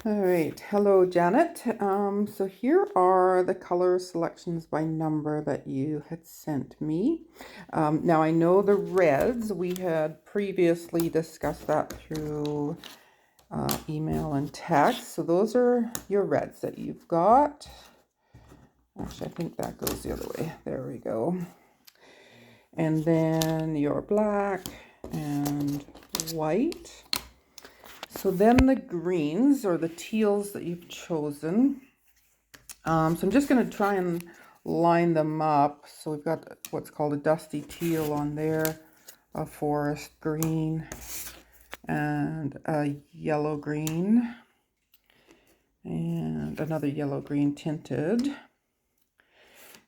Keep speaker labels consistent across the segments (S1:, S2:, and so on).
S1: All right, hello Janet. So here are the color selections by number that you had sent me. Now I know the reds, we had previously discussed that through email and text. So those are your reds that you've got. Actually, I think that goes the other way. There we go. And then your black and white. So then the greens or the teals that you've chosen. So I'm just going to try and line them up. So we've got what's called a dusty teal on there, a forest green, and a yellow green, and another yellow green tinted.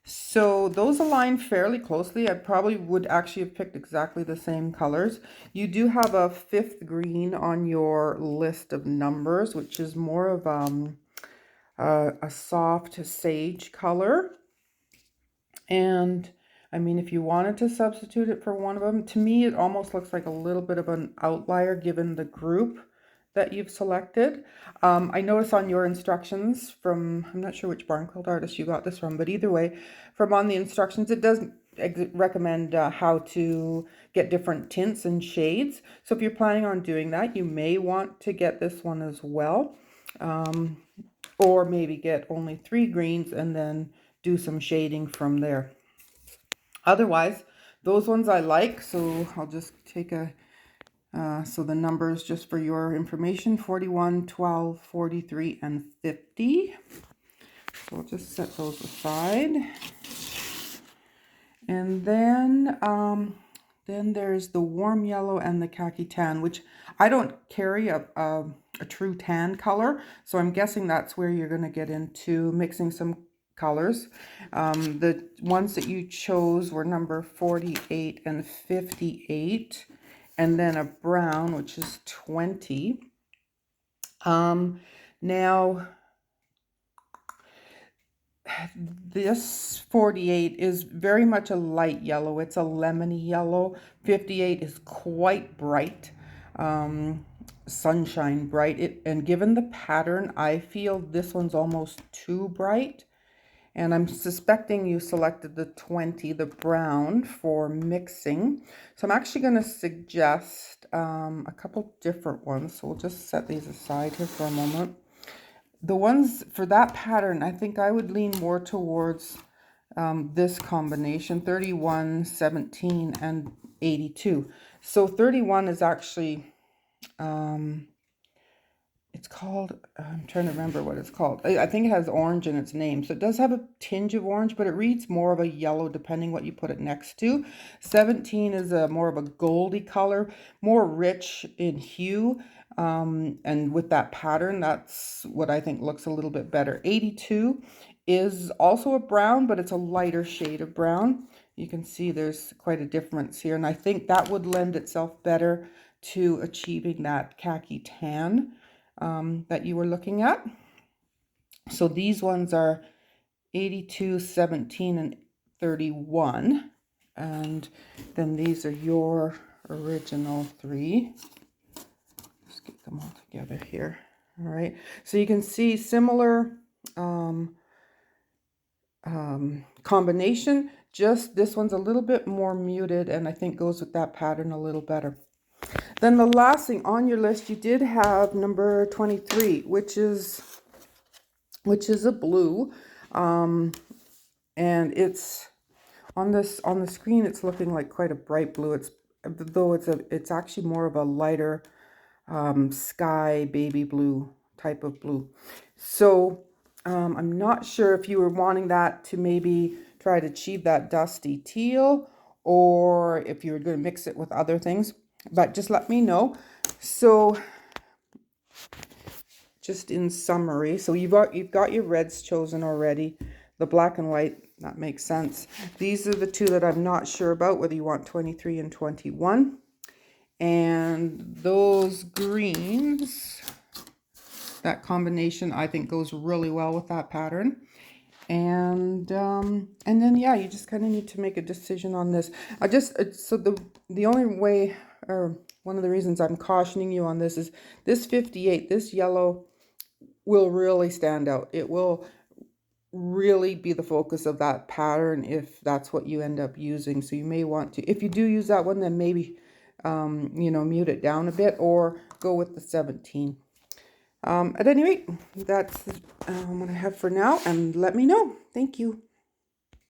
S1: So those align fairly closely. I probably would actually have picked exactly the same colors. You do have a fifth green on your list of numbers, which is more of a soft sage color. And I mean, if you wanted to substitute it for one of them, to me, it almost looks like a little bit of an outlier given the group that you've selected. I notice on your instructions from, I'm not sure which barn quilt artist you got this from, but either way, from on the instructions, it does recommend how to get different tints and shades. So if you're planning on doing that, you may want to get this one as well. Or maybe get only 3 greens and then do some shading from there. Otherwise, those ones I like, so I'll just take so the numbers just for your information, 41, 12, 43, and 50. So I'll just set those aside. And then there's the warm yellow and the khaki tan, which I don't carry a true tan color, so I'm guessing that's where you're going to get into mixing some colors. The ones that you chose were number 48 and 58, and then a brown, which is 20. Now, this 48 is very much a light yellow. It's a lemony yellow. 58 is quite bright, sunshine bright. And given the pattern, I feel this one's almost too bright. And I'm suspecting you selected the 20, the brown, for mixing. So I'm actually going to suggest a couple different ones. So we'll just set these aside here for a moment. The ones for that pattern, I think I would lean more towards this combination, 31, 17, and 82. So 31 is actually, it's called, I'm trying to remember what it's called. I think it has orange in its name. So it does have a tinge of orange, but it reads more of a yellow depending what you put it next to. 17 is a more of a goldy color, more rich in hue. And with that pattern, that's what I think looks a little bit better. 82 is also a brown, but it's a lighter shade of brown. You can see there's quite a difference here. And I think that would lend itself better to achieving that khaki tan that you were looking at. So these ones are 82, 17, and 31. And then these are your original 3. Let's get them all together here. All right. So you can see similar combination. Just this one's a little bit more muted and I think goes with that pattern a little better. Then the last thing on your list, you did have number 23, which is a blue, and it's on the screen. It's looking like quite a bright blue. It's actually more of a lighter sky baby blue type of blue. So I'm not sure if you were wanting that to maybe try to achieve that dusty teal, or if you were going to mix it with other things. But just let me know. So just in summary, so you've got your reds chosen already. The black and white, that makes sense. These are the two that I'm not sure about, whether you want 23 and 21. And those greens, that combination I think goes really well with that pattern. And then yeah, you just kind of need to make a decision on this. So the only way, or one of the reasons I'm cautioning you on this is this 58, this yellow will really stand out. It will really be the focus of that pattern if that's what you end up using. So you may want to, if you do use that one, then maybe, you know, mute it down a bit or go with the 17. At any rate, that's what I have for now, and let me know. Thank you.